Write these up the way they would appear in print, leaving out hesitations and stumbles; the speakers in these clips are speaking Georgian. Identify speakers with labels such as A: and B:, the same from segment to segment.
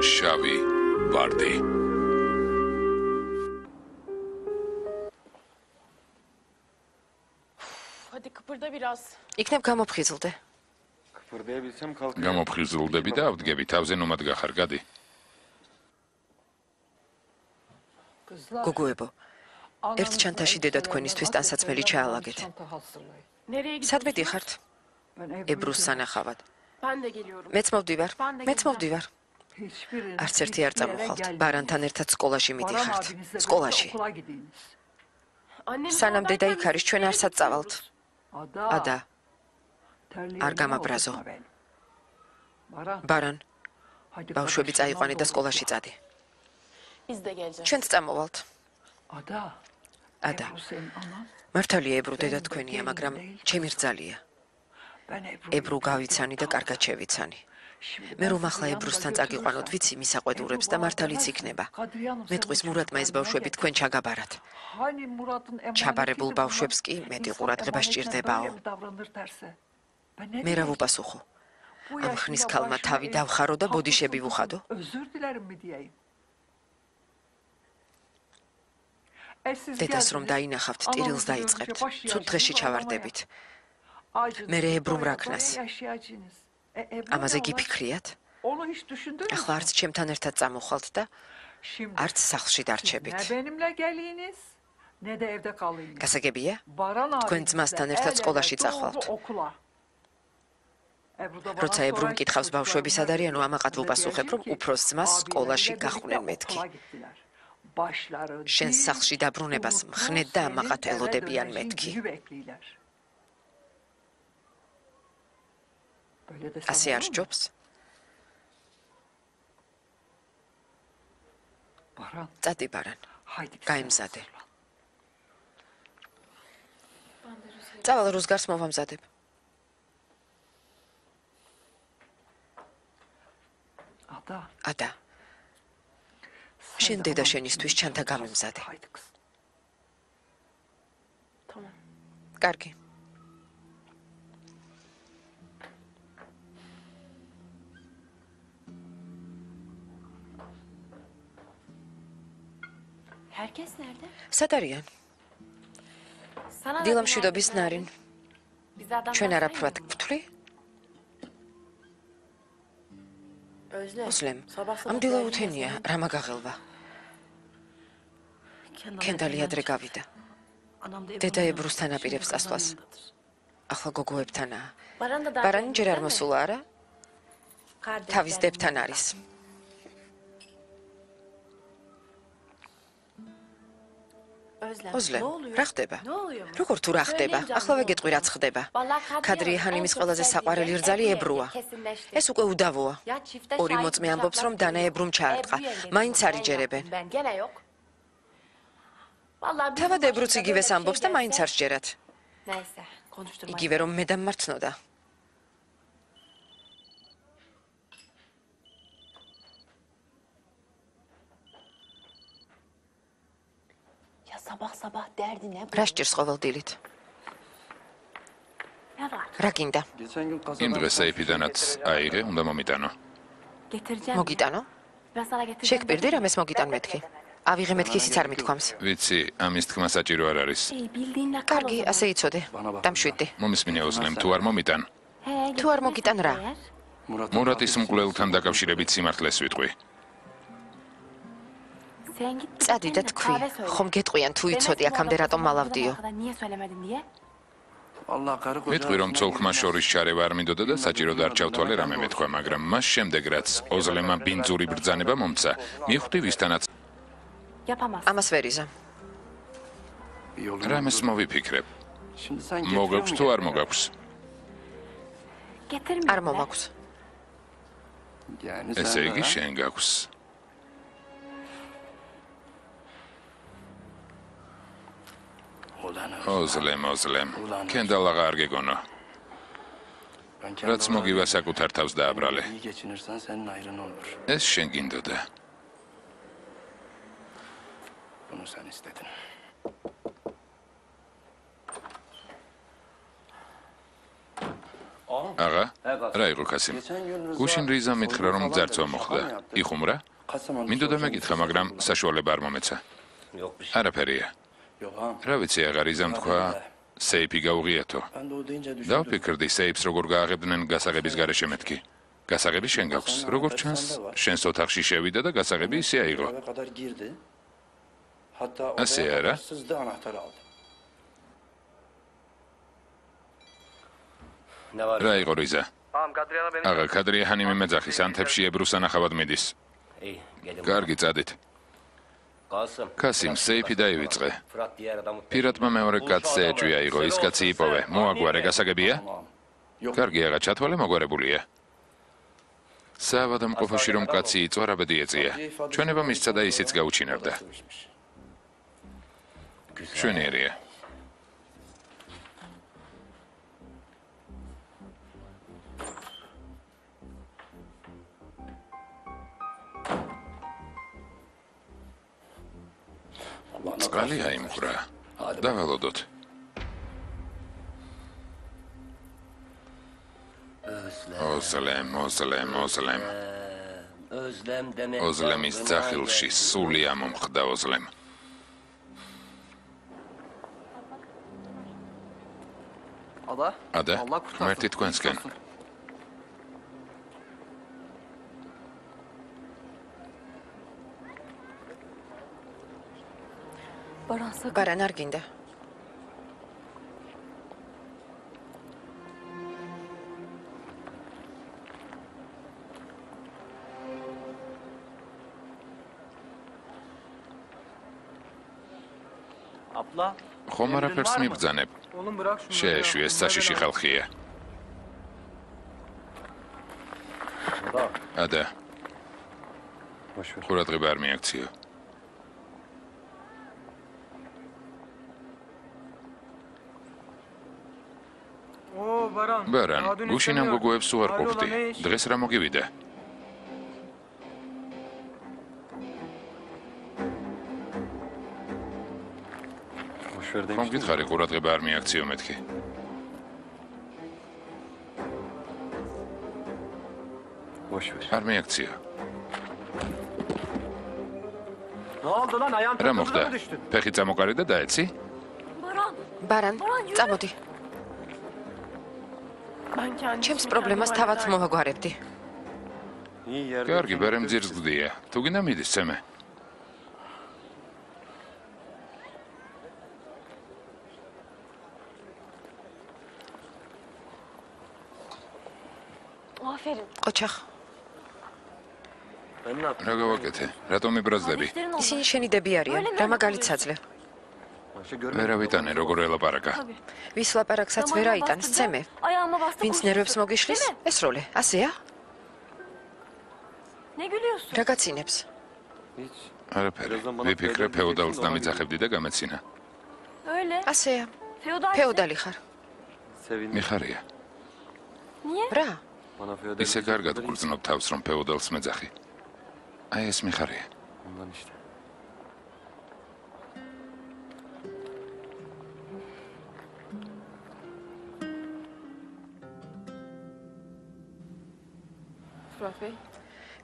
A: შავი ვარდი.
B: Hadi kıpırda biraz.
C: იქნებ გამოფხიზლდე.
A: გამოფხიზლდები და ავდგები თავზე ნომად გახარ, გადი.
C: გოგოებო, ერთ ჩანთაში დედა თქვენისთვის ტანსაცმელი ჩაალაგეთ.
B: Nereye
C: სად
B: gidiyorsun?
C: მიდიხართ? ებრუს სანახავად.
B: Ben de geliyorum.
C: მეც მოვდივარ. არც ერთი არ წამოხვალთ. ბარანთან ერთად სკოლაში მიდიხართ. სკოლაში.
B: Annem
C: სანამ
B: sana
C: დედა
B: derken
C: იქ არის, ჩვენ არსად წავალთ. Ada. არ გამაბრაზო. ბარან, ბავშვები წაიყვანე და სკოლაში წადი.
B: Biz de geleceğiz.
C: ჩვენც წამოვალთ. Ada. მართალია ებრუ დედა თქვენია, მაგრამ ჩემი რძალია. ებრუ გავიცანი და კარგად შევიცანი. მე რომ ახლა ებრუსთან წაგიყვანოთ, ვიცი მისაყვედურებს და მართალიც იქნება. მეტყვის მურატმა ეს ბავშვები თქვენ ჩაგაბარათ. ჩაბარებულ ბავშვებს კი მეტი ყურადღება სჭირდებაო. მე რა ვუპასუხო? ამ ხნის ქალმა თავი დავხარო და ბოდიშები ვუხადო? დედას რომ დაინახავთ, ტირილს დაიწყებთ. ცუდ დღეში ჩავარდებით. მერე ებრუმ რაქნას. ამაზე გიფიქრიათ? ახლა არც ჩემთან ერთად წამოხვალთ და არც სახლში დარჩებით. გასაგებია? თქვენ ძმასთან ერთად სკოლაში წახვალთ. როცა ებრუმ კითხავს ბავშვები სად არიან, ამაყად ვუპასუხებ, რომ უფროს ძმას სკოლაში გახვნენ მეთქი. შენ სახლში დაბრუნებას მხნედ და ამაყად ელოდებიან მეთქი. ასე არ სჯობს? წადი ბარან, გაემზადე. წავალ რუსგარს მოვამზადებ. Ada. შენ დედა შენისთვის ჩანთა გამემზადე.
B: Tamam.
C: კარგი.
B: Herkes nerede?
C: სად არიან?
B: Sana da
C: დილა
B: bir
C: მშვიდობის
B: herkes
C: ნარინ.
B: Biz adam
C: ჩვენ არაფრად გვთვლი? ოსლემ, ამ დილა უთენია, რა მაგაღელვა. კენდალი ადრე გავიდა. დედა ებრუსთან აპირებს წასვლას. ახლა გოგოებთანაა. ბარანი ჯერ არ მოსულა, არა? თავის დებთან არის. ოზლემ, რა ხდება? როგორ თუ რა ხდება? ახლა ვეგეტყვი რაც ხდება. ქადრი ჰანიმის ყველაზე საყვარელი რძალი ებრუა. ეს უკვე უდავოა. ორი მოწმე ამბობს, რომ დანა ებრუმ ჩაარტყა. მაინც არიჯერებენ. თავად ებრუც იგივეს ამბობს და მაინც არ სჯერათ. იგივე რომ მე დამმართნოდა.
B: Sabah derdi ne?
C: რა სჭირს ყოველ დილით?
B: Ne var?
C: რა გინდა?
A: იმ დღეს საიფიდანაც აიღე, უნდა მომიტანო.
B: Getireceğim.
C: მოგიტანო?
B: Ben sana getireceğim.
C: შეკპირდი რამეს მოგიტან მეთქი? ავიღე მეთქი ისიც არ მithქვამს.
A: ვიცი, amის თქმა საჭირო არ არის.
B: Bildiğinle kal.
C: კარგი, ასე იცოდე. დამშვიდდი.
A: მომისმინე ოზლემ, თუ არ მომიტან,
C: თუ არ მოგიტან რა?
A: მურატის მკვლელთან დაკავშირებით სიმართლეს ვიტყვი.
C: წადი და თქვი, ხომ გეტყვიან თუ იცოდი აქამდე რატომ მალავდიო?
A: ვიტყვი, რომ ცოლ-ხმას შორის ჩარევა არ მინდოდა და საჭირო დარჩავთვალე რამე მეთქვა, მაგრამ მას შემდეგ რაც ოზლემმა ბინძური ბრძანება მომცა, მიხვდი ვისთანაც
C: ამას ვერ იზამ.
A: რამეს მოვიფიქრებ. მოგაქვს თუ არ მოგაქვს?
C: არ მომაქვს.
A: ესე იგი შენ გაქვს. ოზლემ, კენდალაღა არ გეგონო. რაც მოგივა საკუთარ თავს დააბრალე. ეს შენ გინდოდა. აღა, რა იყო კასიმ? გუშინ რიზა მითხრა რომ ძარცვა მოხდა. იხუმრა? მინდოდა მეკითხა, მაგრამ საშუალება არ მომეცა. არაფერია. რა ვიცი, აღარ რიზამ თქვა, სეიფი გაუღიათო. დავფიქრდი, სეიფს როგორ გააღებდნენ გასაღების გარეშე მეთქი. გასაღები შენ გაქვს. როგორ ჩანს, შენს ოთახში შევიდა და გასაღები ისე აიღო. ასე არა? რა იყო რიზა? აღა, კადრიაჰანი მიმეძახის ანთებში ებრუს ანახავად მიდის. კარგი, წადით. კასიმ, სეიფი დაივიწყე. პირატმა მეორე კაცზე ეჭვია იღო, ის კაცი იპოვე. მოაგვარე, გასაგებია? კარგი, აღა, ჩათვალე მოგვარებულია. საავადმყოფოში რომ კაცი იწვა, რაბედი ეწია. ჩვენება მისცა და ისიც გაუჩინარდა. შვენიერია. წყალი აიმღვრა. დავალოდოთ. ოზლემ. ოზლემის ძახილში სული ამომხდა ოზლემ. ადა, ღმერთი თქვენსკენ.
C: ბარან არ გინდა.
A: ხომ არაფერს მიბრძანებ. შეეშვი, ეს საშიში ხალხია. ადა. ყურადღება არ მიაქციო. ბარან, გუშინ ამ გოგოებს უარ ყოფდი. დღეს რა მოგივიდა? ხომ გითხარი, ყურადღება არ მიაქციო მეთქი. არ მიაქციო. რა მოხდა? ფეხი წამოყარი და დაეცი?
C: ბარან, წამოდი. ჩემს პრობლემას თავად მოვაგვარებდი.
A: კარგი, ბერემ ძირს გდია. თუ გინდა მიდის ცემე.
C: ოჩახ,
A: რა გავაკეთე? რატომ მიბრაზდები?
C: ისინი შენი დები არიან. რა მაგალითსაძლე?
A: ვერავიტანე, როგორ ელაპარაკა.
C: ვის ლაპარაკსაც ვერ აიტანს, ცემე. ვინც ნერვებს მოგიშლის? ეს როლე, ასეა? რა გაცინებს?
A: არაფერი. ვიფიქრე, ფეოდალს დამიძახებდი და გამეცინა.
C: ასეა. ფეოდალი ხარ.
A: მიხარია.
C: რა?
A: ისე კარგად გრძნობ თავს, რომ ფეოდალს მეძახი. აი ეს მიხარია.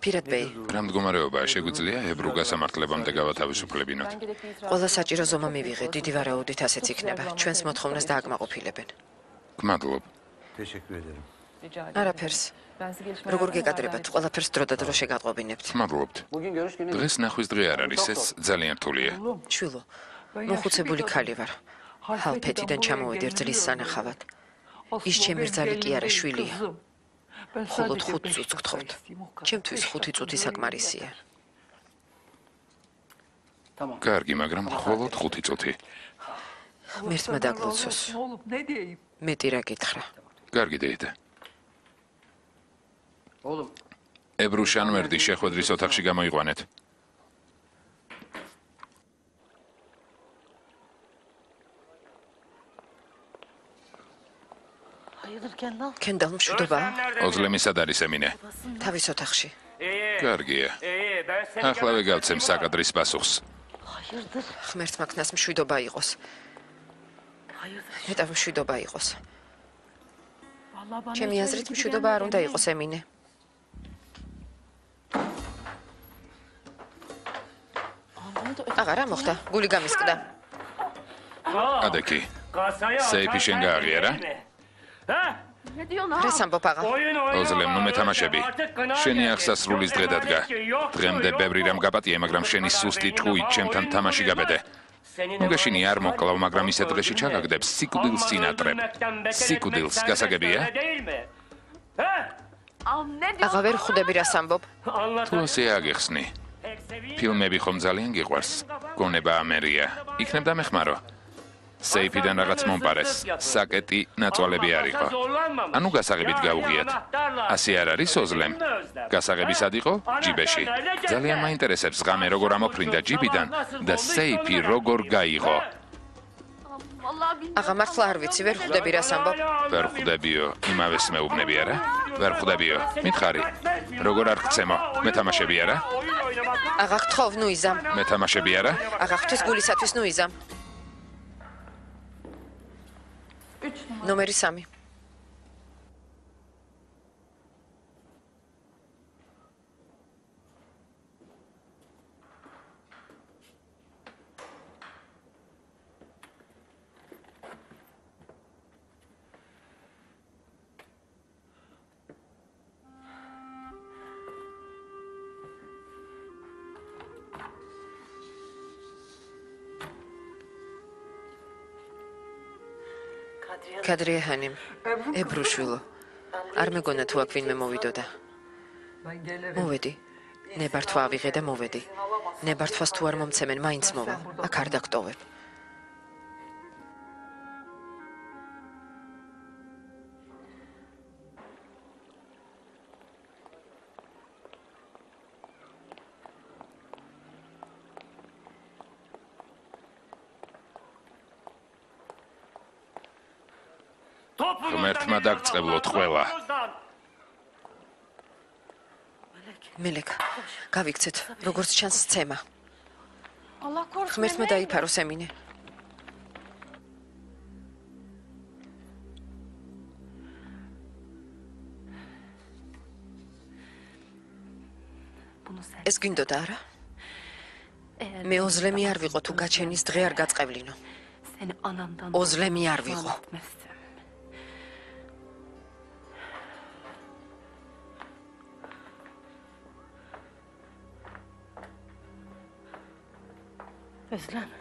C: პირადბეი,
A: რა მდგომარეობაა შეგვიძლია ებრუ გასამართლებამდე გავათავისუფლებინოთ?
C: ყველა საჭირო ზომა მივიღე, დიდი ვარაუდით ასეც იქნება. ჩვენს მოთხოვნას დააკმაყოფილებენ.
A: გმადლობ.
C: არაფერს. როგორ გეკადრებათ, ყველაფერს დრო და დრო შეგატყობინებთ.
A: გმადლობთ. დღეს ნახვის დღე არ არის, ეს ძალიან რთულია.
C: შვილო, მოხუცებული ქალი ვარ. ჰალფეთიდან ჩამოვედი რძლის სანახავად. ის ჩემი რძალი კი არა, შვილია. მხოლოდ 5 წუთს გთხოვთ. ჩემთვის 5 წუთი საკმარისია.
A: კარგი, მაგრამ მხოლოდ 5 წუთი.
C: ღმერთმა დაგლოცოს. მეტი რა გითხრა.
A: კარგი, დეიდა. ებრუ შანვერდი შეხვედრის ოთახში გამოიყვანეთ.
C: კენდალ მშვიდობაა?
A: ოზლემი სად არის ემინე?
C: თავის ოთახში.
A: კარგია. ახლავე გავცემ საკადრის პასუხს.
C: ღმერთმა ქნას მშვიდობა იყოს. მეტად მშვიდობა იყოს. ჩემი აზრით მშვიდობა არ უნდა იყოს ემინე. აღარა მოხდა, გული გამისკდა.
A: ადეკი, სეიფი შენ გააღიარა?
C: რას ამბობ აღა?
A: ოზლემ, ნუ მეთამაშები. შენი აღსასრულის დღე დადგა. დღემდე ბევრი რამ გაპატიე, მაგრამ შენი სუსტი ჭკუით ჩემთან თამაში გაბედე. ნუ გეშინი არ მოკლავ, მაგრამ ისეთ დღეში ჩაგაგდებს სიკვდილს წინატრებ. სიკვდილს გასაგებია?
C: აღა ვერ ხვდები რას ამბობ.
A: თუ ასე აგეხსნი. ფილმები ხომ ძალიან გიყვარს? გონება ამერია. იქნებ დამეხმარო. სეიფიდან რაღაც მომპარეს. საკეტი ნაწვალები არ იყო. ანუ გასაღებით გაუღიათ. ასე არ არის ოზლემ? გასაღები სად იყო? ჯიბეში. ძალიან მაინტერესებს ღამე როგორ ამოფრინდა ჯიბიდან და სეიფი როგორ გაიღო.
C: აღა მართლა არ ვიცი, ვერ ხვდები რას ამბობ.
A: ვერ ხვდებიო, იმავეს მეუბნები არა? ვერ ხვდებიო. მითხარი. როგორ არ გცემო? მეთამაშები არა?
C: აღა გთხოვ, ნუ იზამ.
A: მეთამაშები არა?
C: აღა ღვთის გულისათვის ნუ იზამ. ნომერი 3. კადრიაჰანი, ებრუშვილო. არ მეგონა თუ აქ ვინმე მოვიდოდა. მოვედი. ნებართვა ავიღე და მოვედი. ნებართვას თუ არ მომცემენ, მაინც მოვალ. აქ არ დაგტოვებ.
A: ღმერთმა დაგწყებლოთ ყველა.
C: მელეკ, გავიქცეთ, როგორც ჩანს სცემა. ღმერთმა დაიფაროს ემინე. ეს გინდოდა არა? მე ოზლემი არ ვიყო თუ გაჩენის დღე არ გაწყევლინო. ოზლემი არ ვიყო.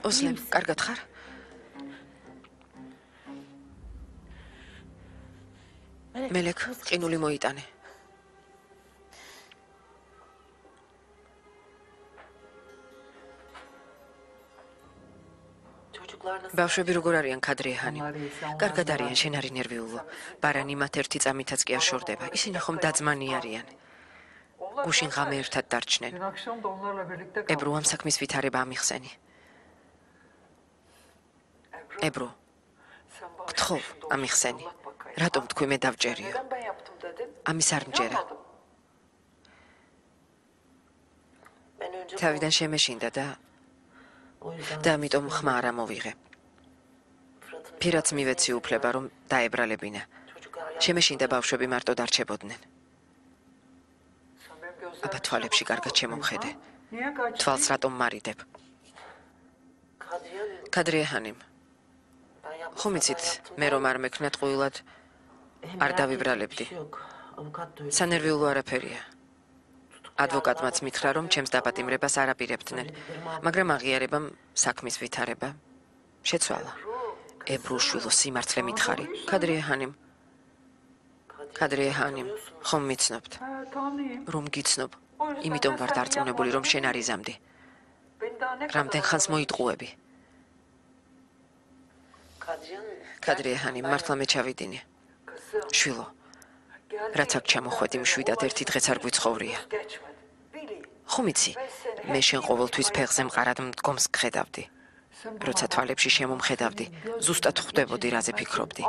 C: ოზლემ, კარგად ხარ? მელეკ, ყინული მოიტანე. ბავშვები როგორ არიან კადრიაჰანი? კარგად არიან, შენ არი ნერვიულო. ბარანი მათ ერთი წამითაც კი არ შორდება. ისინი ხომ დაძმანი არიან. გუშინ ღამე ერთად დარჩნენ. ებრუ ამ საქმის ვითარება ამიხსენი. ებრუ, გთხოვ, ამიხსენი. რატომ თქვი მე დავჯერიო? ამის არ მჯერა. თავიდან შემეშინდა და ამიტომ ხმა არ ამოვიღე. ფირაც მივეცი უფლება, რომ დაებრალებინა. შემეშინდა ბავშვები მარტო დარჩებოდნენ. აბა თვალებში კარგად შემომხედე. თვალს რატომ მარიდებ? კადრიაჰანიმ. ხომ იცით, მე რომ არ მექნა ტყუილად არ დავიბრალებდი. სანერვიულო არაფერია. ადვოკატმაც მითხრა, რომ ჩემს დაპატიმრებას არ აპირებდნენ, მაგრამ აღიარებამ საქმის ვითარება შეცვალა. ებრუშვილო, სიმართლე მითხარი. კადრიაჰანიმ. კადრიაჰანიმ, ხომ მიცნობთ? რომ გიცნობ, იმიტომ ვარ დარწმუნებული, რომ შენ არ იზამდი. რამდენ ხანს მოიტყუები? კადრიაჰანი, მართლა მე ჩავიდინე. შვილო, რაც აქ ჩამოხვედი მშვიდად ერთი დღეც არ გვიცხოვრია. ხომ იცი, მე შენ ყოველთვის ფეხზე მყარად მდგომს გხედავდი. როცა თვალებში შემომხედავდი, ზუსტად ხვდებოდი, რაზე ფიქრობდი.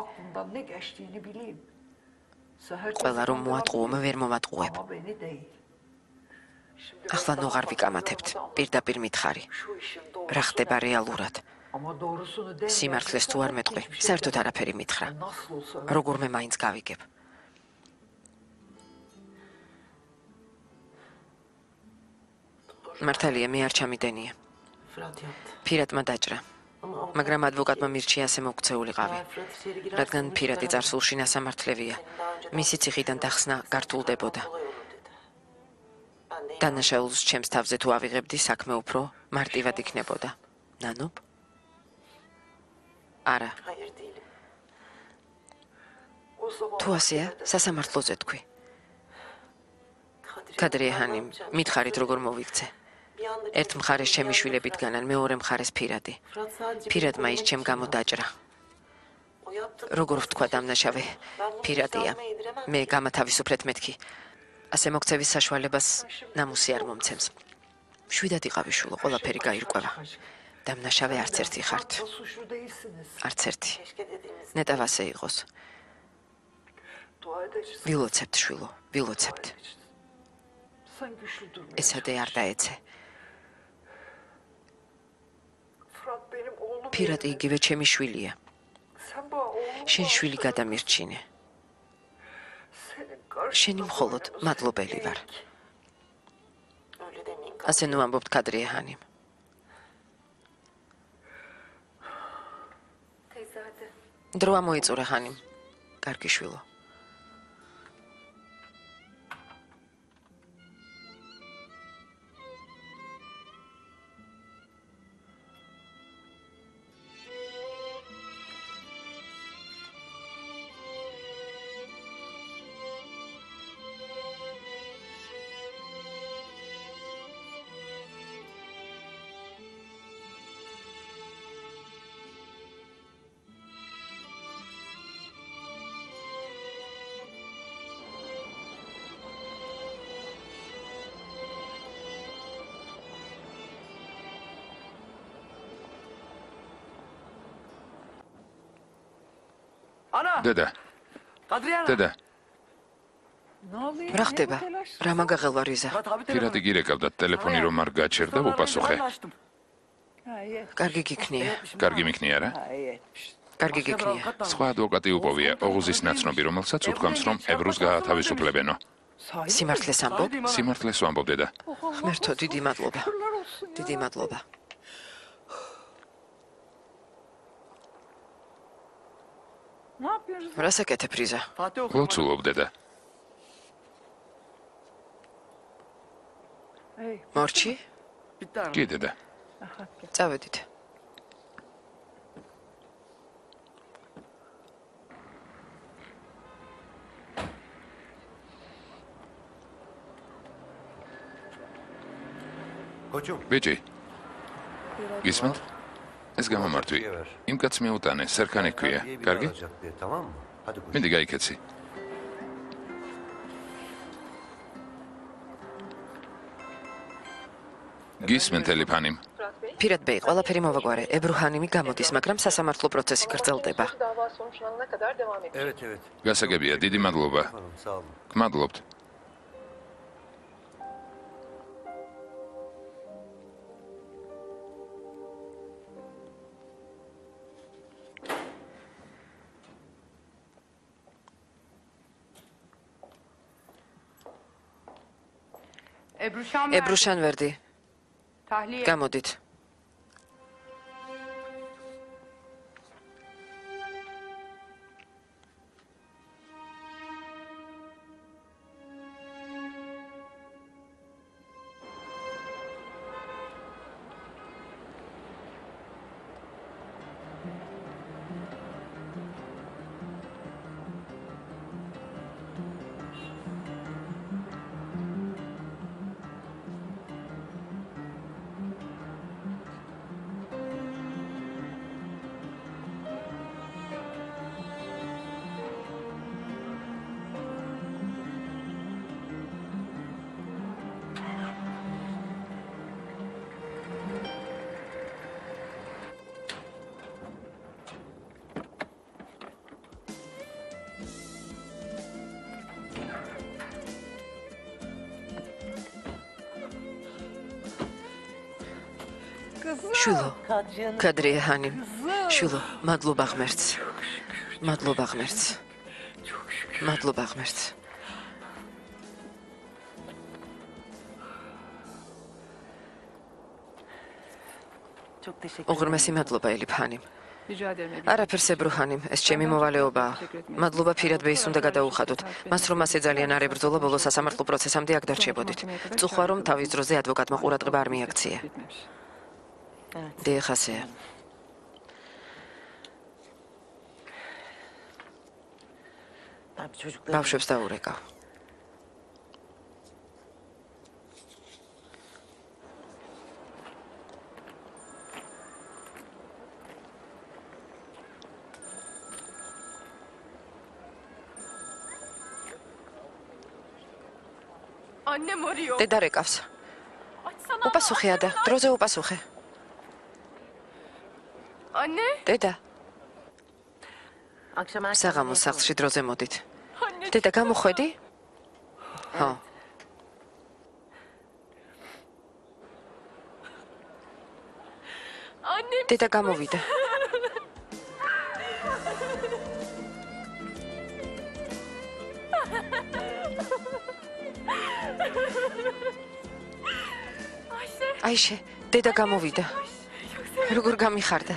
C: ყველა რომ მოატყუო, მე ვერ მომატყუებ. ახლა ნოღარ ვიკამათებთ, პირდაპირ მითხარი. რა ხდება რეალურად? სიმართლეს თუ არ მეტყვი, საერთოდ არაფერი მითხრა. როგორ მე მაინც გავიგებ? მართალია, მე არ ჩამიდენია. ფირატმა დაჭრა. მაგრამ ადვოკატმა მირჩია ასე მოქცეულიყავი. რადგან ფირატი წარსულში ნასამართლევია, მისი ციხიდან დახსნა გართულდებოდა. დანაშაულს ჩემს თავზე თუ ავიღებდი, საქმე უფრო მარტივად იქნებოდა. ნანობ? არა. თუ ასეა, სასამართლოზე თქვი. კადრიაჰანი, მითხარით როგორ მოვიქცე. ერთ მხარეს ჩემი შვილები დგანან, მეორე მხარეს ფირატი. ფირატმა ის ჩემ გამო დაჭრა. როგორ ვთქვა დამნაშავე? ფირატია. მე გამათავისუფლეთ მეთქი. ასე მოქცევის საშუალებას ნამუსი არ მომცემს. შვიდად იყავი შულო, ყველაფერი გაირკვევა. დამნაშავე არც ერთი ხართ. არც ერთი. ნეტავ ასე იყოს. ვილოცებთ შვილო, ვილოცებთ. ესადე არ დაეცე. ფირატი იგივე ჩემი შვილია. შენ შვილი გადამირჩინე. შენი მხოლოდ მადლობელი ვარ. ასე ნუ ამბობთ კადრიაჰანიმ. დრო ამოიწურე ხანიმ. კარგი შვილო.
A: დედა. დედა.
C: რა ხდება? რა მაგაღელვა რიზა?
A: ფირატი გირეკავდა ტელეფონი რომ არ გაჩერდა უპასუხე.
C: კარგი გიქნია.
A: კარგი მიქნია რა?
C: კარგი გიქნია.
A: სხვა ადვოკატი უპოვია ოღუზის ნაცნობი, რომელსაც უთქვამს რომ ებრუს გაათავისუფლებენო.
C: სიმართლეს ამბობ?
A: სიმართლეს ვამბობ დედა.
C: ღმერთო, დიდი მადლობა. დიდი მადლობა. რას აკეთებ რიზა?
A: ლოცულობ დედა.
C: მორჩი?
A: კი დედა.
C: წავედით.
A: ბიჭი. გისმენთ? ეს გამომართვი. იმ კაცს მიუტანე, სერქანი ქვია. კარგი? მინდი გაიქეცი. გისმენთ ელიფანიმ.
C: ფირატ ბეი, ყველაფერი მოვაგვარე. ებრუჰანიმი გამოდის, მაგრამ სასამართლო პროცესი გრძელდება.
A: გასაგებია, დიდი მადლობა. გმადლობთ.
C: ებრუშან ვერდი. გამოდით. შულო, კადრიაჰანიმ, შულო, მადლობა ღმერთს. მადლობა ღმერთს. მადლობა ღმერთს. უღრმესი მადლობა ელიფჰანიმ.
D: Rica ederim Ebru.
C: არაფერს ებრუჰანიმ, ეს ჩემი მოვალეობაა. მადლობა ფირად ბეის უნდა გადაუხადოთ. მას რომ ასე ძალიან არ ებრძოლა, ბოლო სასამართლო პროცესამდე აქ დარჩებოდით. წუხვა რომ თავის დროზე ადვოკატმა ყურადღება არ მიაქცია. დიახ, ასეა. ბავშვებს დაურეკავ.
D: Anne arıyor.
C: დედა რეკავს.
D: Açsana.
C: უპასუხე ადა, დროზე უპასუხე.
D: Anne.
C: დედა, საღამოს სახლში დროზე მოდით.
D: Anne.
C: დედა, გამოხვედი? ხო.
D: Anne.
C: დედა გამოვიდა. აიშე, დედა გამოვიდა. როგორ გამიხარდა?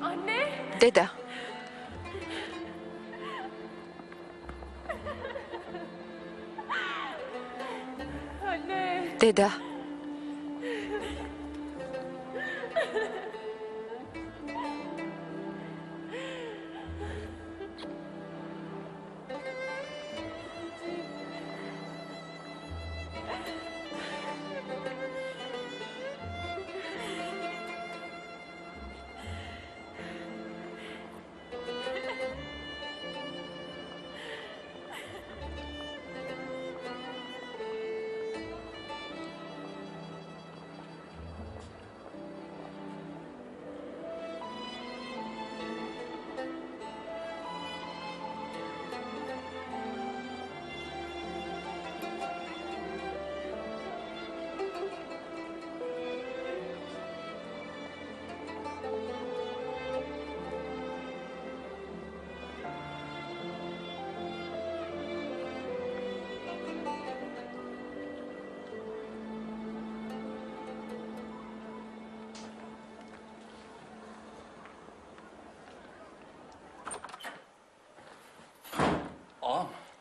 D: Anne.
C: დედა,
D: Anne.
C: დედა.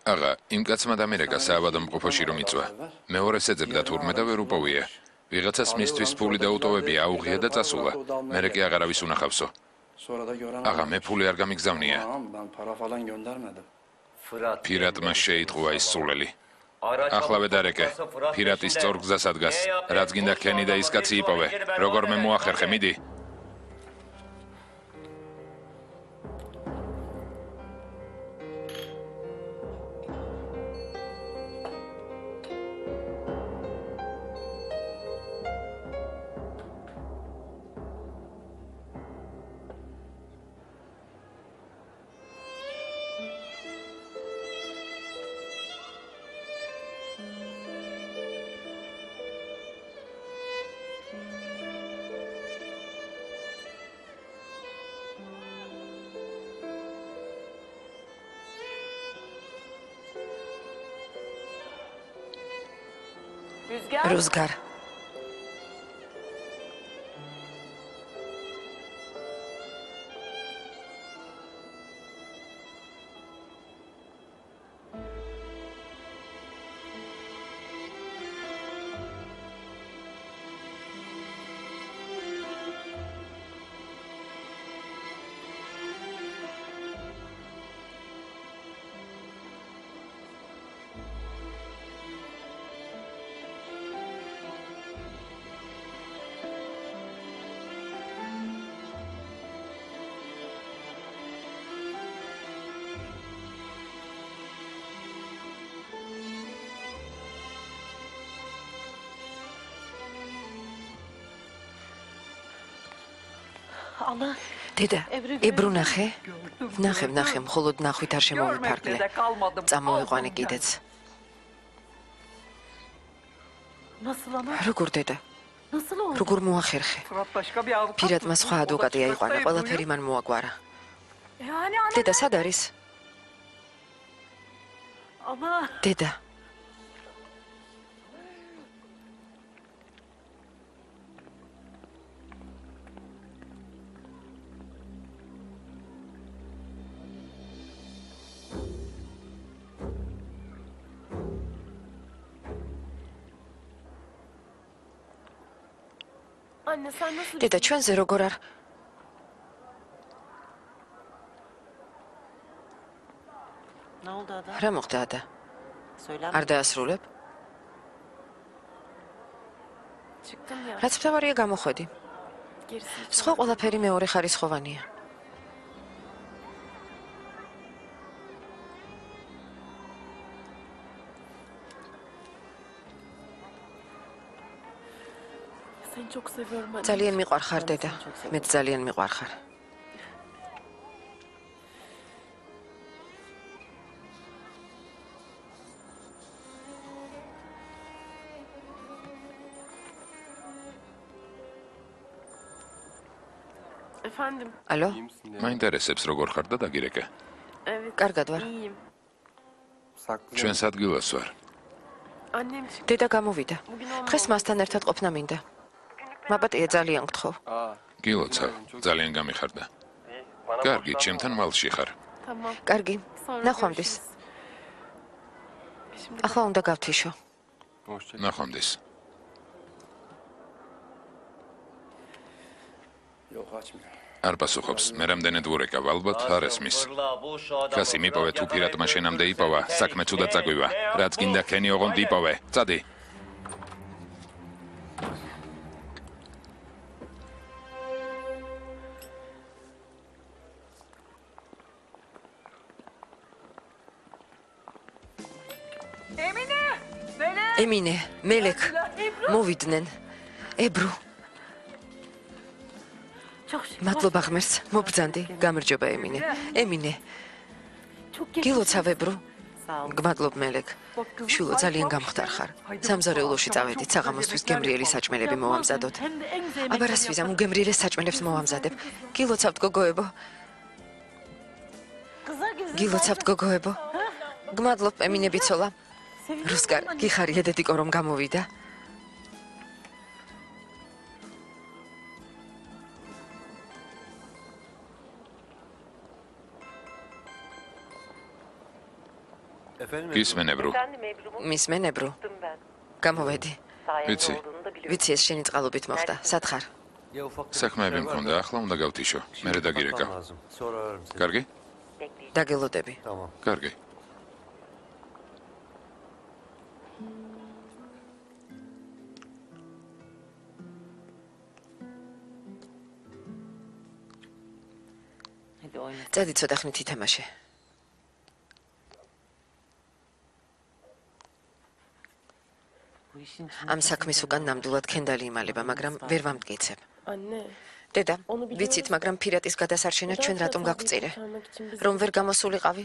A: აღა, იმ კაცმა დამერეკა საავადმყოფოში რომ იწვა. მეორეს ეძებდა თურმე და ვერ უპოვია. ვიღაცას მისთვის ფული დაუტოვებია, აუღია და წასულა. მერე კი აღარავის უნახავსო. აღა, მე ფული არ გამიგზავნია. ფირატმა შეიტყვა ის სულელი. ახლავე დარეკე. ფირატის სწორგზას ადგას. რაც გინდა ქენი და ის კაცი იპოვე. როგორმე მოახერხე, მიდი.
C: რუზგარ, დედა, ებრუ ნახე? ნახე, მხოლოდ ნახვით არ შემოვიფარგლე. წამოვიყვანე კიდეც. როგორ დედა? როგორ მოახერხე? პირადმა სხვა ადვოკატი აიყვანა, ყველაფერი მან მოაგვარა. დედა, სად არის? დედა.
D: Anne sen nasıl
C: დედა, ჩვენზე როგორ არ? რა მოხდა და? არ დაასრულებ?
D: çıktın ya?
C: რაც მთავარია გამოხვედი.
D: Gerisi
C: სხვა ყველაფერი მეორე ხარისხოვანია.
D: seni çok seviyorum anne.
C: ძალიან მიყვარხარ დედა. მეც ძალიან მიყვარხარ.
D: Efendim.
C: ალო?
A: მაინტერესებს როგორ ხარ და დაგირეკე.
D: Evet.
C: კარგად ვარ.
D: İyiyim.
A: ჩვენს ადგილას ვარ.
D: Annem çıktı.
C: დედა გამოვიდა. დღეს მასთან ერთად ყოფნა მინდა. მაპატია ძალიან გთხოვ.
A: გილოცავ, ძალიან გამიხარდა. კარგი, ჩემთან მალში ხარ.
D: Tamam.
C: კარგი.
D: Sonra
C: ნახვამდის.
D: görüşürüz. Şimdi
C: ახლა უნდა გავთიშო.
A: ნახვამდის. არ პასუხობს, მე რამდენად ვურეკავ, ალბათ არ ესმის. კასი მიპოვე თუ პირატმა შენამდე იპოვა, საქმე ცუდად წაგვივა. რაც გინდა ქენი ოღონდ იპოვე. წადი.
C: ემინე, მელეკ, მოვიდნენ. ებრუ,
B: Çok şükür.
C: მადლობა ღმერთს, მობრძანდი, გამარჯობა ემინე. ემინე,
B: Çok geçmiş.
C: გილოცავ ებრუ. გმადლობ მელეკ. შულო ძალიან გამხდარ. სამზარეულოში წავედით, საღამოსთვის გემრიელი საჭმელები მოვამზადოთ.
B: Hem de en güzel
C: აბა რას ვიზამ, უგემრიელეს საჭმელებს მოვამზადებ. გილოცავთ გოგოებო.
B: kızlar güzel.
C: გილოცავთ გოგოებო. გმადლობ ემინე ბიცოლა. რუსკარ, გიხარია დედიკო რომ გამოვიდა.
A: გისმენ ებრუ.
C: მისმენ ებრუ. გამოვედი.
A: ვიცი,
C: ვიცი ეს შენი წყალობით მოხდა. სად ხარ?
A: საქმეები მქონდა, ახლა უნდა გავთიშო. მერე დაგირეკავ. კარგი?
C: დაგელოდები.
A: კარგი.
C: წადი ცოტა ხნით ითამაშე. ამ საქმის უკან ნამდვილად ქენდალი იმალება, მაგრამ ვერ ვამტკიცებ.
D: anne.
C: დედა, ვიცით, მაგრამ ფირატის გადასარჩენად ჩვენ რატომ გაგვწირე? რომ ვერ გამოსულიყავი?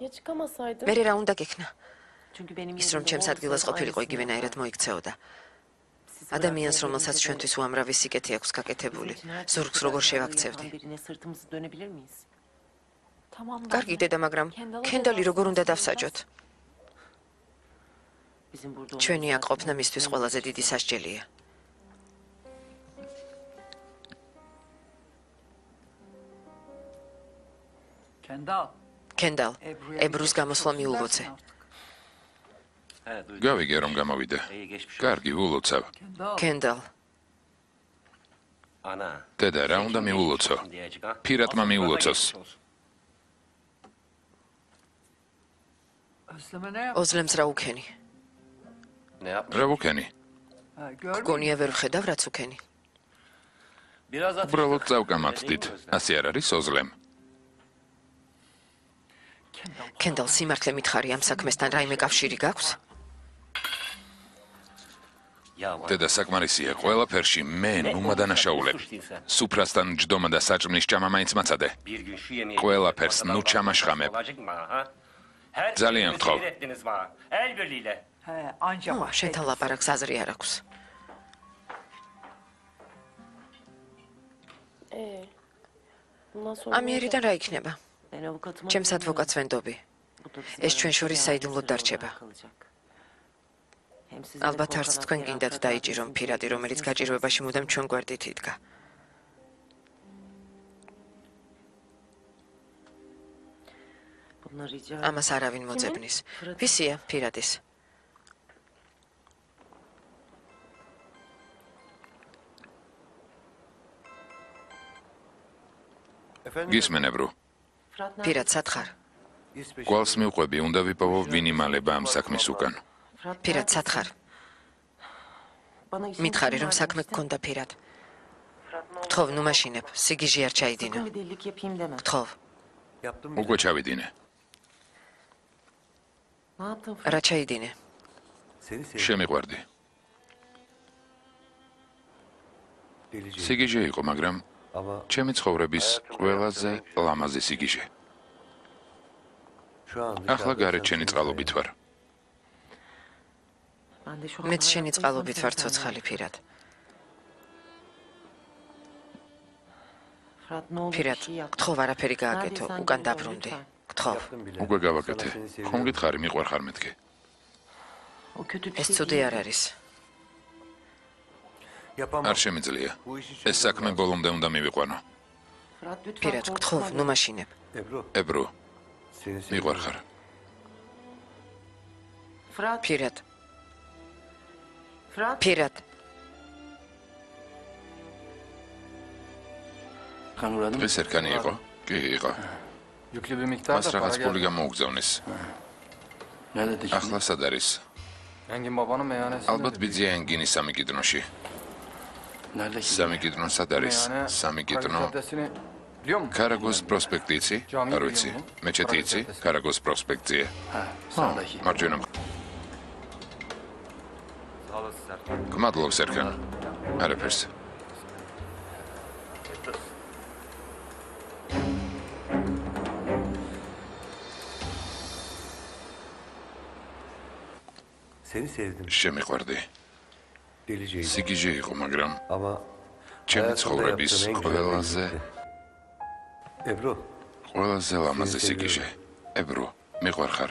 D: Ya çıkamasaydım.
C: მე რა უნდა გექნა? ის რომ ჩემს ადგილას ყოფილიყო იგივენაირად მოიქცეოდა. ადამიანს, რომელსაც ჩვენთვის უამრავი სიკეთე აქვს გაკეთებული, ზურგს როგორ შევაქცევდი?
B: Tamam.
C: კარგი დედა, მაგრამ ქენდალი როგორ უნდა დავსაჯოთ? ჩვენი აქ ყოფნა მისთვის ყველაზე დიდი სასჯელია. კენდალ, ებრუს გამოსვლა მიულოცე.
A: გავიგე რომ გამოვიდა. კარგი, ულოცავ.
C: კენდალ,
A: დედა, რა უნდა მიულოცო? პირატმა მიულოცოს.
C: ოზლემს რა უქენი?
A: რა ვუქენი?
C: გონია ვერ ვხედავ რაც უქენი.
A: უბრალოდ წავკამათდით. ასე არ არის ოზლემ.
C: კენდალ, სიმართლე მითხარი, ამ საქმესთან რაიმე კავშირი გაქვს?
A: დედა საკმარისია ყველაფერში მე ნუმა დანაშაულებ. სუფრასთან ჯდომა და საჭმლის ჭამა მაინც მაცადე. ყველაფერს ნუ ჩამაშხამებ. ძალიან გთხოვ.
C: შენთან ლაპარაკს აზრი არ აქვს. ამიერიდან რა იქნება? ჩემს ადვოკატს ვენდობი. ეს ჩვენ შორის საიდუმლოდ დარჩება. ალბათ არც თქვენ გინდათ დაიჭირონ ფირადი, რომელიც გაჭირვებაში მუდამ ჩვენ გვერდით იდგა. ამას არავინ მოძებნის. ვისია ფირადის?
A: გისმენ ებრუ.
C: ფირად სათხარ?
A: კვალს მივყვები, უნდა ვიპოვო ვინ იმალება ამ საქმის უკან.
C: ფირად სათხარ? მითხარი რომ საქმე გქონდა ფირად. გთხოვ, ნუ მაშინებ, სიგიჟე არ ჩაიდინო. გთხოვ.
A: უკვე ჩავიდინე.
C: რა ჩაიდინე?
A: შემიყვარდი. სიგიჟე იყო, მაგრამ ჩემი ცხოვრების ყველაზე ლამაზი სიგიჟე. ახლა გარეთ შენი წყალობით ვარ.
C: მეც შენი წყალობით ვარ ცოცხალი ფირად. ფირად, გთხოვ არაფერი გააკეთო, უკან დაბრუნდი. გთხოვ.
A: უკვე გავაკეთე. ხომ გითხარი, მიყვარ ხარ მეთქე.
C: ეს ცუდი არ არის.
A: არ შემიძლია. ეს საქმე ბოლომდე უნდა მივიყვანო.
C: ფირად, გთხოვ, ნუ მაშინებ.
A: ებრუ. მიყვარ ხარ.
C: ფირად. ფირად.
A: დღეს ერქანი იყო? კი, იყო. მას რაღაც ფული გამოუგზავნეს. ახლა სად არის? ალბათ ბიძია ენგინის სამიკიდნოში. სამიკიდნო სად არის? სამიკიდნო კარაგოს პროსპექტი იცი? არ ვიცი. მეჩეთი იცი? კარაგოს პროსპექტია. მარჯვენა. გმადლობს ერქან. არაფერს. შემიყვარდი. სიგიჟე იყო, მაგრამ ჩემი ცხოვრების ყველაზე ლამაზი სიგიჟე. ებრუ, მიყვარ ხარ.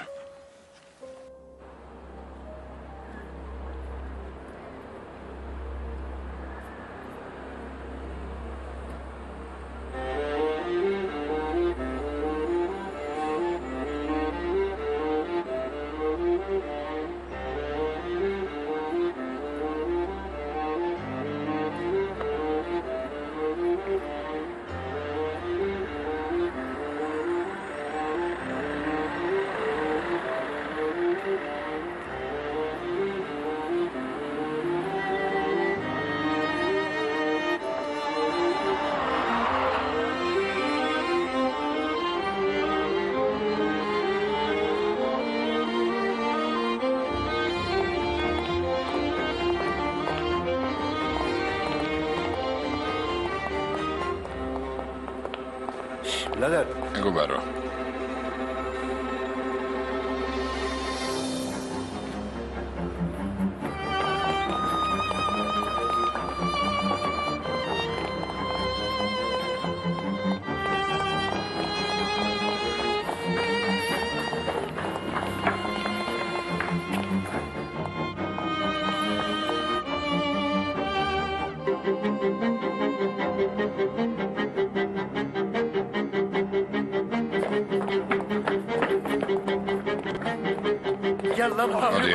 A: მეგობარო. მოდი,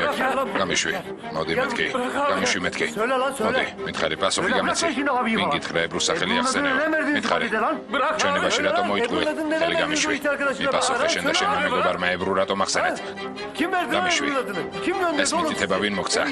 A: გამიშვი. მოდი მეთქი. გამიშვი მეთქი. მოდი, მითხარი პასუხი გამეცი. ვინ გითხრა ებრუს სახელი ახსენეო? მითხარი. ჩვენებაში რატომ მოიტყვე? ხელი გამიშვი. მიპასუხე შენ და შენმა მეგობარმა ებრუ რატომ ახსენეთ? გამიშვი. ეს მითითება ვინ მოგცა?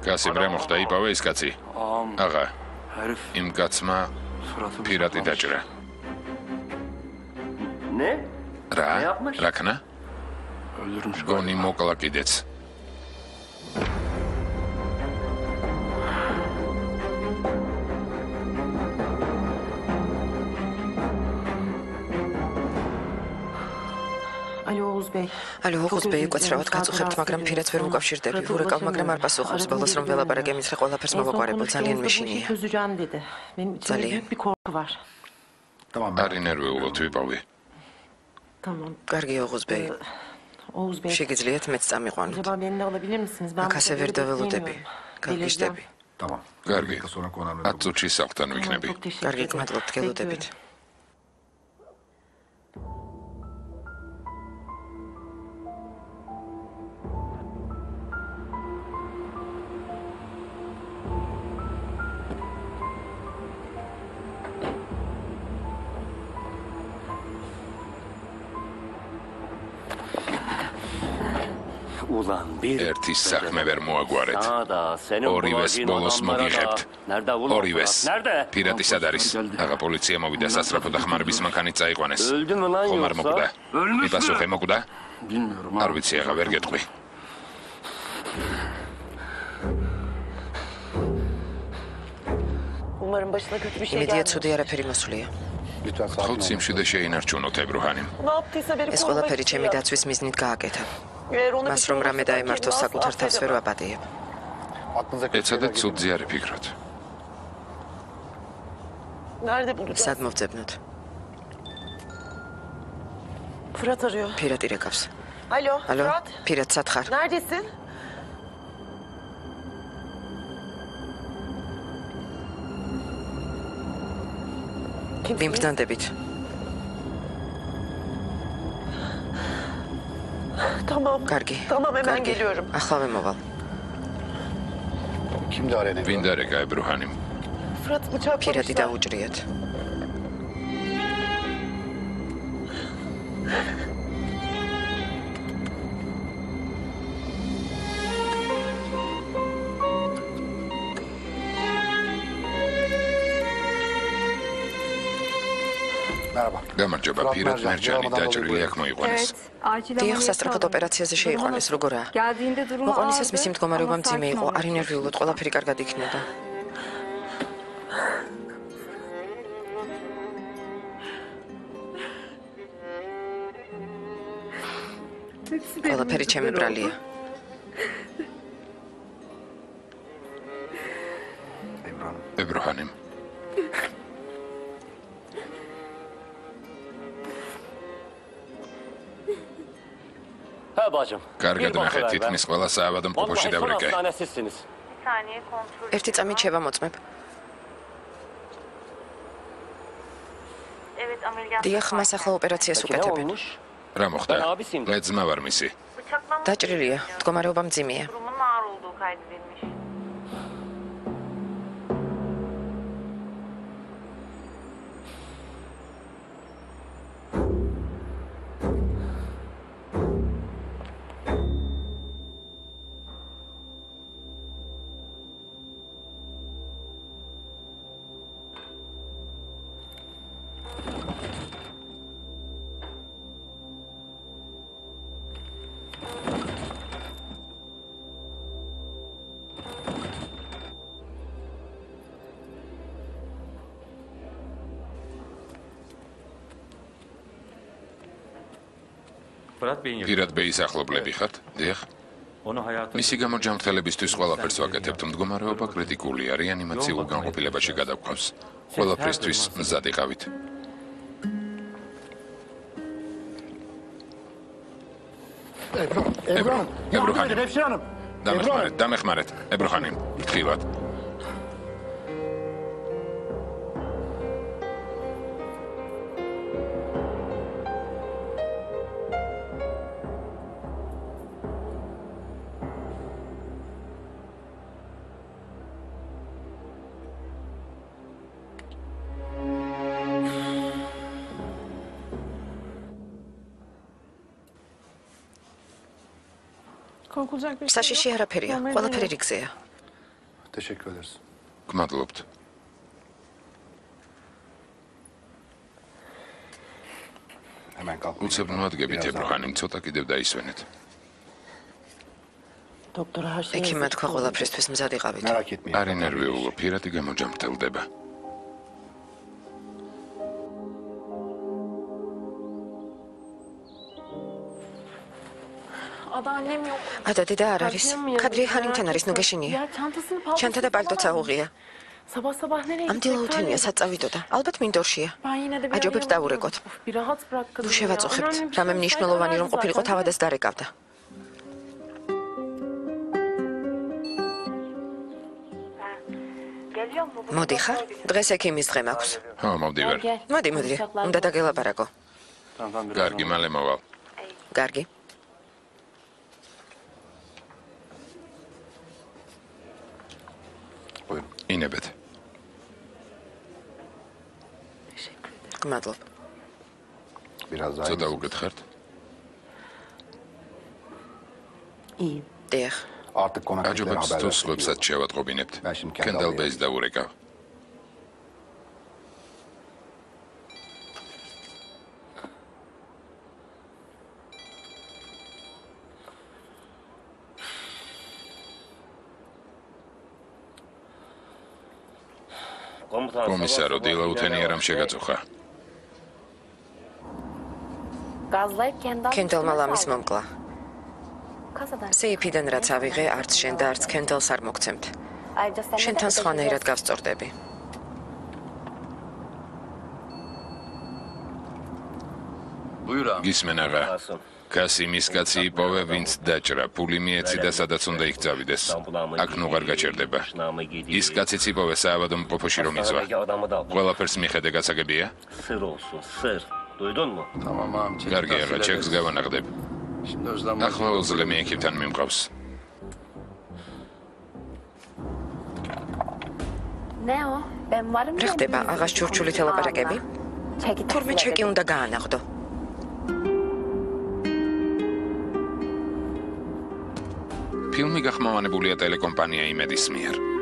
A: გასიმ რა მოხდა? იპავა ეს კაცი? აღა. იმ კაცმა პირატი დაჭრა. რა? რაკნა? გონი მოკლა კიდეც.
C: ალო, ოღუზ ბეი უკაცრავად გაწუხებთ, მაგრამ ფირაც ვერ მოკავშირდები. ვურეკავ, მაგრამ არ პასუხობს. ბოლოს რომ ველაპარაკე მითხრე ყველაფერს მოვაგვარებულ, ძალიან მეშინია. ძალიან.
A: არი ნერვიულობთ ვიპავი.
C: კარგი ოღუზ ბეი. შეგიძლიათ მეც წამიყვანოთ. აქ ასე ვერ დაველოდები. გაგიჟდები.
A: კარგი. 10 წუთში სახლთან ვიქნები.
C: კარგი, გმადლობთ, გელოდებით.
A: ერთი საქმე ვერ მოაგვარეთ. ორივეს ბოლოს მოგიღებთ. ორივეს. პირატი სად არის? აღა პოლიცია მოვიდა სასწრაფო დახმარების მანქანით წაიყვანეს. ხომ არ მოკვდა? მიპასუხე მოკვდა? არ ვიცი, აღა ვერ გეტყვი.
C: იმედია ცუდი არაფერი მოსულია.
A: ხოთ სიმშვიდე შეინარჩუნოთ ებრუჰანიმ.
C: ეს ყველაფერი ჩემი დაცვის მიზნით გააკეთა. მას რომ რამე დაემართოს საკუთარ თავს ვერ ვაპატიებ.
A: ეცადეთ ცუდზე არ ფიქროთ.
C: სად მოვძებნოთ? პირატი რეკავს. ალო, პირად სად ხარ? ვიმბრძანდებით. კარგი. ახლავე მოვალ.
A: ვინ დარეკა ებრუჰანიმ?
C: პირადი დაუჭრიათ.
A: გამარჯობა, პირად მერჯანი დაჭრილი აქ მოიყვანეს.
C: დიახ, სასწრაფოდ ოპერაციაზე შეიყვანეს, როგორა? მოყვანისას მისი მდგომარეობა მძიმე იყო, არ ინერვიულოთ, ყველაფერი კარგად იქნება. ყველაფერი ჩემი ბრალია.
A: ებრუჰანიმ. კარგად ნახეთ, თითქმის ყველა საავადმყოფოში დავრეკე.
C: ერთი წამით შევამოწმებ. დიახ, მას ახლა ოპერაციას უკეთებენ.
A: რა მოხდა? ლეძმა ვარ მისი.
C: დაჭრილია, მდგომარეობა მძიმეა. პირად ბეის ახლობლები ხართ? დიახ. მისი გამო ჯანმრთელებისთვის ყველაფერს ვაკეთებთ, მდგომარეობა კრიტიკულია, რეანიმაციულ განყოფილებაში გადაგყვავს. ყველაფრისთვის მზად იყავით.
A: ებრუხანი. დამეხმარეთ. ებრუხანი. ფრთხილად.
C: საშიში არაფერია, ყველაფერი რიგზეა.
A: გმადლობთ. უცებნოდ გებით ებრუხანი, ცოტა კიდევ დაისვენეთ.
C: ექიმმა თქვა ყველაფრისთვის მზად იყავით.
A: არ ინერვიულო, ფირადი გამოჯამრთელდება.
C: ადა დედა არ არის. ქადრია ჰანიმთან არის, ნუ გეშინია. ჩანთა და პალტოც აუღია. ამ დილაუთენია საწავიდოდა. ალბათ მინდორშია. აჯობებს დაურეკოთ. ნუ შევაწუხებთ. რამე მნიშვნელოვანი რომ ყოფილიყო თავადაც დარეკავდა. მოდი ხარ? დღეს ექიმის დღე მაქვს.
A: ხო, მოვდივარ.
C: მოდი. უნდა დაგელაპარაკო.
A: კარგი, მალე მოვალ.
C: კარგი.
A: ინებეთ.
C: გმადლობ.
A: ცოტა უკითხართ?
C: დიახ.
A: აჯობებს თუ სხვებსაც შევატყობინებთ. კენდალ ბეის დაურეკავ. კომისარო, დილაუთენი არამ შეგაწუხა.
C: კენდალმა ლამის მომკლა. სეიფიდან რაც ავიღე, არც შენ და არც კენდალს არ მოგცემთ. შენთან სხვანაირად გავსწორდები.
A: გისმენ აღა. კასიმის კაცი იპოვე, ვინც დაჭრა, ფული მიეცი და სადაც უნდა იქ-წავიდეს. აქ ნუ არ გაჩერდება. ის კაციც იპოვე საავადო მყოფოში რომ იწვა. ყველაფერს მიხედე გასაგებია? კარგი აღა, ჩეკს გავანაღდებ. ახლა უძლე მე ექიმთან მიმყავს.
C: რა ხდება, აღას ჩურჩულით ელაპარაკები? თურმე ჩეკი უნდა გაანაღდო.
A: ფილმი გახმოვანებულია ტელეკომპანია იმედის მიერ.